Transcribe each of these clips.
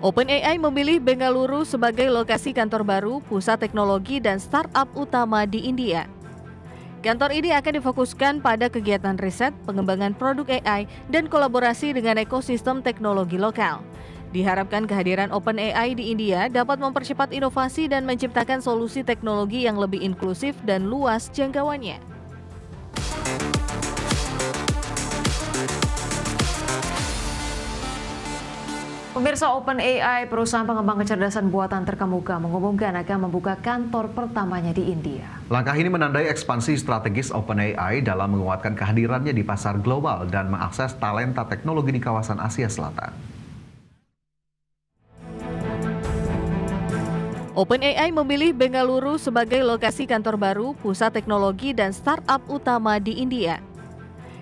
OpenAI memilih Bengaluru sebagai lokasi kantor baru, pusat teknologi dan startup utama di India. Kantor ini akan difokuskan pada kegiatan riset, pengembangan produk AI, dan kolaborasi dengan ekosistem teknologi lokal. Diharapkan kehadiran OpenAI di India dapat mempercepat inovasi dan menciptakan solusi teknologi yang lebih inklusif dan luas jangkauannya. Pemirsa, OpenAI, perusahaan pengembang kecerdasan buatan terkemuka, mengumumkan akan membuka kantor pertamanya di India. Langkah ini menandai ekspansi strategis OpenAI dalam menguatkan kehadirannya di pasar global dan mengakses talenta teknologi di kawasan Asia Selatan. OpenAI memilih Bengaluru sebagai lokasi kantor baru, pusat teknologi dan startup utama di India.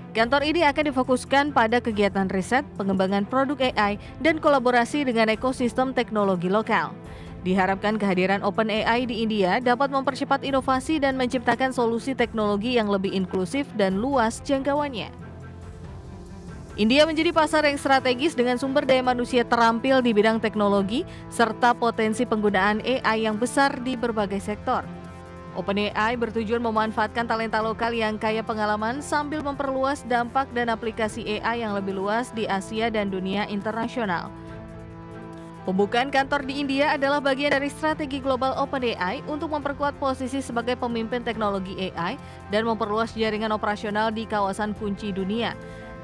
Kantor ini akan difokuskan pada kegiatan riset, pengembangan produk AI, dan kolaborasi dengan ekosistem teknologi lokal. Diharapkan kehadiran OpenAI di India dapat mempercepat inovasi dan menciptakan solusi teknologi yang lebih inklusif dan luas jangkauannya. India menjadi pasar yang strategis dengan sumber daya manusia terampil di bidang teknologi, serta potensi penggunaan AI yang besar di berbagai sektor. OpenAI bertujuan memanfaatkan talenta lokal yang kaya pengalaman sambil memperluas dampak dan aplikasi AI yang lebih luas di Asia dan dunia internasional. Pembukaan kantor di India adalah bagian dari strategi global OpenAI untuk memperkuat posisi sebagai pemimpin teknologi AI dan memperluas jaringan operasional di kawasan kunci dunia.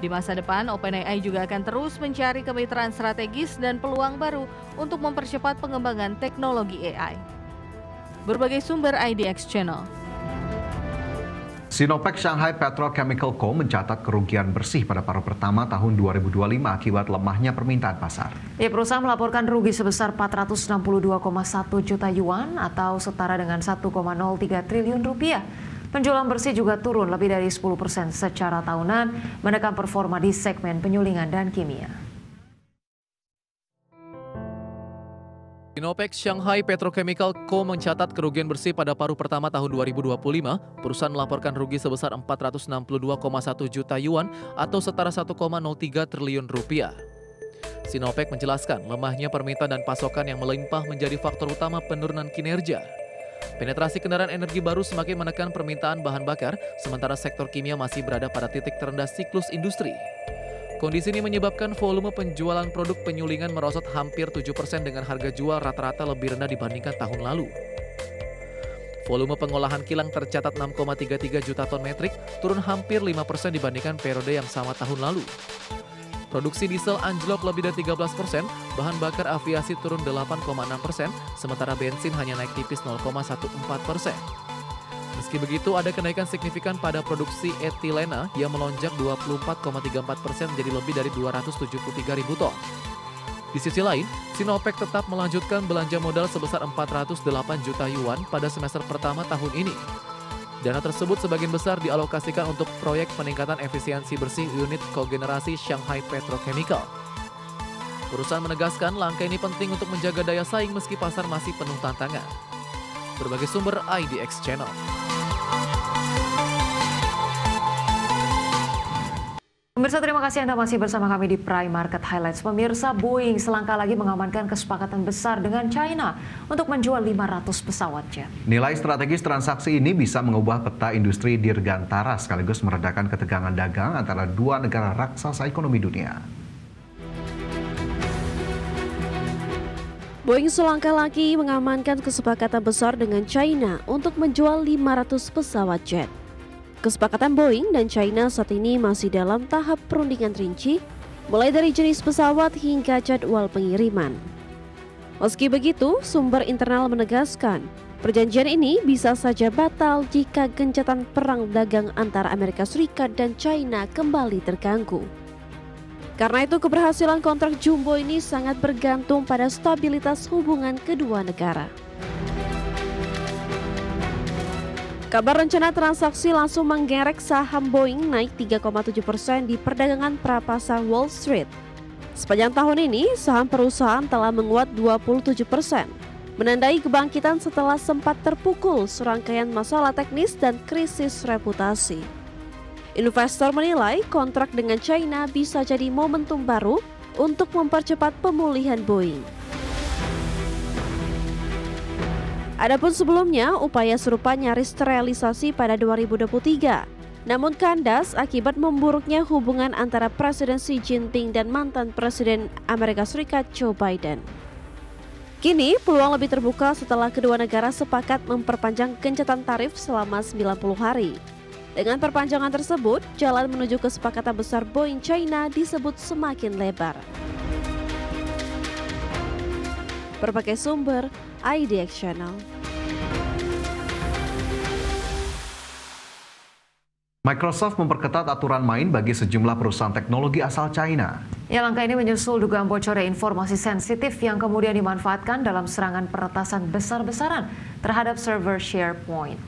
Di masa depan, OpenAI juga akan terus mencari kemitraan strategis dan peluang baru untuk mempercepat pengembangan teknologi AI. Berbagai sumber IDX Channel. Sinopec Shanghai Petrochemical Co. mencatat kerugian bersih pada paruh pertama tahun 2025 akibat lemahnya permintaan pasar. Perusahaan melaporkan rugi sebesar 462,1 juta yuan atau setara dengan 1,03 triliun rupiah. Penjualan bersih juga turun lebih dari 10% secara tahunan, menekan performa di segmen penyulingan dan kimia. Sinopec Shanghai Petrochemical Co. mencatat kerugian bersih pada paruh pertama tahun 2025. Perusahaan melaporkan rugi sebesar 462,1 juta yuan atau setara 1,03 triliun rupiah. Sinopec menjelaskan lemahnya permintaan dan pasokan yang melimpah menjadi faktor utama penurunan kinerja. Penetrasi kendaraan energi baru semakin menekan permintaan bahan bakar, sementara sektor kimia masih berada pada titik terendah siklus industri. Kondisi ini menyebabkan volume penjualan produk penyulingan merosot hampir 7% dengan harga jual rata-rata lebih rendah dibandingkan tahun lalu. Volume pengolahan kilang tercatat 6,33 juta ton metrik, turun hampir 5% dibandingkan periode yang sama tahun lalu. Produksi diesel anjlok lebih dari 13%, bahan bakar aviasi turun 8,6%, sementara bensin hanya naik tipis 0,14%. Meski begitu, ada kenaikan signifikan pada produksi etilena yang melonjak 24,34% menjadi lebih dari 273 ribu ton. Di sisi lain, Sinopec tetap melanjutkan belanja modal sebesar 408 juta yuan pada semester pertama tahun ini. Dana tersebut sebagian besar dialokasikan untuk proyek peningkatan efisiensi bersih unit kogenerasi Shanghai Petrochemical. Perusahaan menegaskan langkah ini penting untuk menjaga daya saing meski pasar masih penuh tantangan. Berbagai sumber IDX Channel. Pemirsa, terima kasih Anda masih bersama kami di Prime Market Highlights. Pemirsa, Boeing selangkah lagi mengamankan kesepakatan besar dengan China untuk menjual 500 pesawat jet. Nilai strategis transaksi ini bisa mengubah peta industri dirgantara sekaligus meredakan ketegangan dagang antara dua negara raksasa ekonomi dunia. Boeing selangkah lagi mengamankan kesepakatan besar dengan China untuk menjual 500 pesawat jet. Kesepakatan Boeing dan China saat ini masih dalam tahap perundingan rinci, mulai dari jenis pesawat hingga jadwal pengiriman. Meski begitu, sumber internal menegaskan, perjanjian ini bisa saja batal jika gencatan perang dagang antara Amerika Serikat dan China kembali terganggu. Karena itu, keberhasilan kontrak jumbo ini sangat bergantung pada stabilitas hubungan kedua negara. Kabar rencana transaksi langsung menggerek saham Boeing naik 3,7% di perdagangan prapasar Wall Street. Sepanjang tahun ini, saham perusahaan telah menguat 27%, menandai kebangkitan setelah sempat terpukul serangkaian masalah teknis dan krisis reputasi. Investor menilai kontrak dengan China bisa jadi momentum baru untuk mempercepat pemulihan Boeing. Adapun sebelumnya, upaya serupa nyaris terrealisasi pada 2023. Namun kandas akibat memburuknya hubungan antara Presiden Xi Jinping dan mantan Presiden Amerika Serikat Joe Biden. Kini peluang lebih terbuka setelah kedua negara sepakat memperpanjang gencatan tarif selama 90 hari. Dengan perpanjangan tersebut, jalan menuju kesepakatan besar Boeing China disebut semakin lebar. Berbagai sumber, IDX Channel. Microsoft memperketat aturan main bagi sejumlah perusahaan teknologi asal China. Ya, langkah ini menyusul dugaan bocornya informasi sensitif yang kemudian dimanfaatkan dalam serangan peretasan besar-besaran terhadap server SharePoint.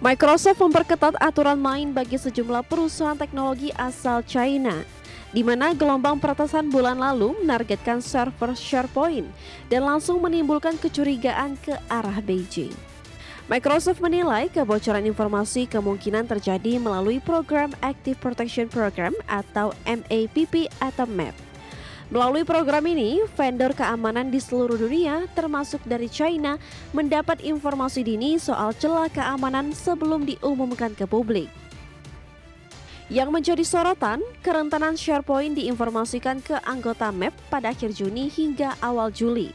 Microsoft memperketat aturan main bagi sejumlah perusahaan teknologi asal China, di mana gelombang peretasan bulan lalu menargetkan server SharePoint dan langsung menimbulkan kecurigaan ke arah Beijing. Microsoft menilai kebocoran informasi kemungkinan terjadi melalui program Active Protection Program atau MAPP atau MAP. Melalui program ini, vendor keamanan di seluruh dunia termasuk dari China mendapat informasi dini soal celah keamanan sebelum diumumkan ke publik. Yang menjadi sorotan, kerentanan SharePoint diinformasikan ke anggota MAP pada akhir Juni hingga awal Juli.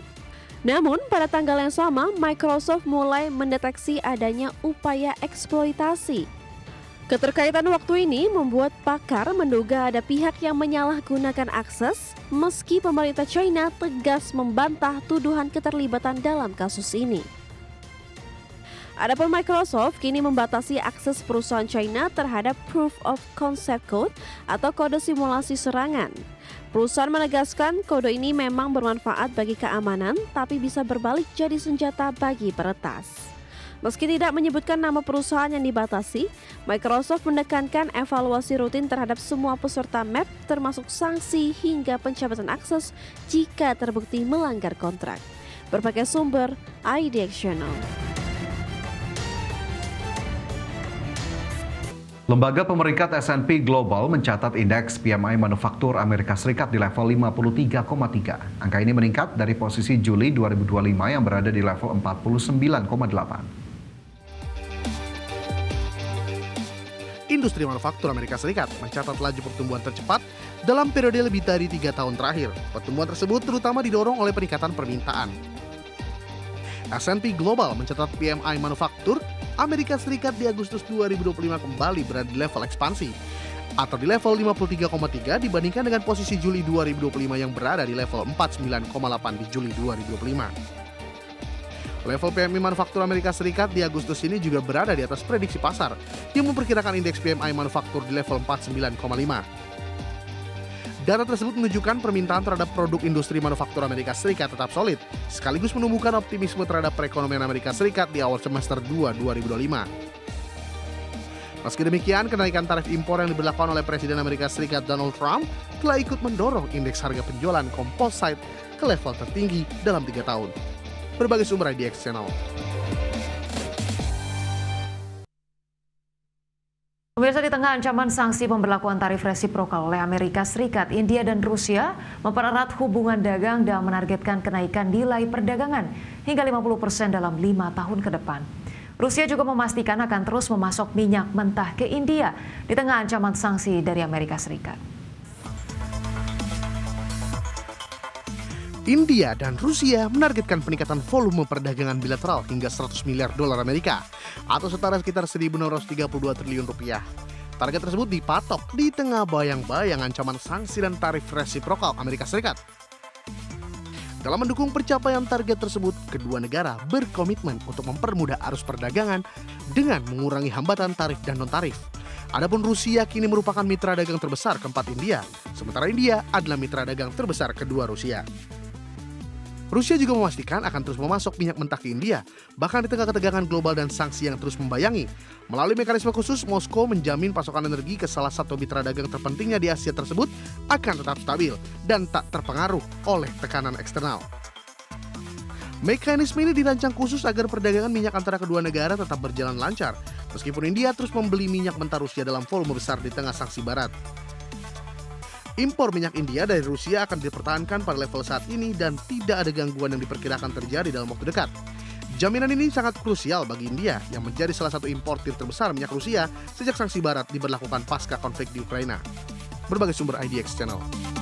Namun, pada tanggal yang sama, Microsoft mulai mendeteksi adanya upaya eksploitasi. Keterkaitan waktu ini membuat pakar menduga ada pihak yang menyalahgunakan akses, meski pemerintah China tegas membantah tuduhan keterlibatan dalam kasus ini. Adapun Microsoft kini membatasi akses perusahaan China terhadap Proof of Concept Code atau kode simulasi serangan. Perusahaan menegaskan kode ini memang bermanfaat bagi keamanan, tapi bisa berbalik jadi senjata bagi peretas. Meski tidak menyebutkan nama perusahaan yang dibatasi, Microsoft menekankan evaluasi rutin terhadap semua peserta MAP termasuk sanksi hingga pencabutan akses jika terbukti melanggar kontrak. Berbagai sumber, IDX Channel. Lembaga pemeringkat S&P Global mencatat indeks PMI manufaktur Amerika Serikat di level 53,3. Angka ini meningkat dari posisi Juli 2025 yang berada di level 49,8. Industri manufaktur Amerika Serikat mencatat laju pertumbuhan tercepat dalam periode lebih dari 3 tahun terakhir. Pertumbuhan tersebut terutama didorong oleh peningkatan permintaan. S&P Global mencatat PMI manufaktur Amerika Serikat di Agustus 2025 kembali berada di level ekspansi atau di level 53,3 dibandingkan dengan posisi Juli 2025 yang berada di level 49,8 di Juli 2025. Level PMI manufaktur Amerika Serikat di Agustus ini juga berada di atas prediksi pasar yang memperkirakan indeks PMI manufaktur di level 49,5. Data tersebut menunjukkan permintaan terhadap produk industri manufaktur Amerika Serikat tetap solid, sekaligus menumbuhkan optimisme terhadap perekonomian Amerika Serikat di awal semester 2 2025. Meski demikian, kenaikan tarif impor yang diberlakukan oleh Presiden Amerika Serikat Donald Trump telah ikut mendorong indeks harga penjualan composite ke level tertinggi dalam 3 tahun. Berbagai sumber IDX Channel. Pemirsa, di tengah ancaman sanksi pemberlakuan tarif resiprokal oleh Amerika Serikat, India dan Rusia mempererat hubungan dagang dan menargetkan kenaikan nilai perdagangan hingga 50% dalam 5 tahun ke depan. Rusia juga memastikan akan terus memasok minyak mentah ke India di tengah ancaman sanksi dari Amerika Serikat. India dan Rusia menargetkan peningkatan volume perdagangan bilateral hingga 100 miliar dolar Amerika atau setara sekitar 1.632 triliun rupiah. Target tersebut dipatok di tengah bayang-bayang ancaman sanksi dan tarif resiprokal Amerika Serikat. Dalam mendukung pencapaian target tersebut, kedua negara berkomitmen untuk mempermudah arus perdagangan dengan mengurangi hambatan tarif dan non-tarif. Adapun Rusia kini merupakan mitra dagang terbesar keempat India, sementara India adalah mitra dagang terbesar kedua Rusia. Rusia juga memastikan akan terus memasok minyak mentah ke India, bahkan di tengah ketegangan global dan sanksi yang terus membayangi. Melalui mekanisme khusus, Moskow menjamin pasokan energi ke salah satu mitra dagang terpentingnya di Asia tersebut akan tetap stabil dan tak terpengaruh oleh tekanan eksternal. Mekanisme ini dirancang khusus agar perdagangan minyak antara kedua negara tetap berjalan lancar, meskipun India terus membeli minyak mentah Rusia dalam volume besar di tengah sanksi barat. Impor minyak India dari Rusia akan dipertahankan pada level saat ini dan tidak ada gangguan yang diperkirakan terjadi dalam waktu dekat. Jaminan ini sangat krusial bagi India yang menjadi salah satu importir terbesar minyak Rusia sejak sanksi barat diberlakukan pasca konflik di Ukraina. Berbagai sumber IDX Channel.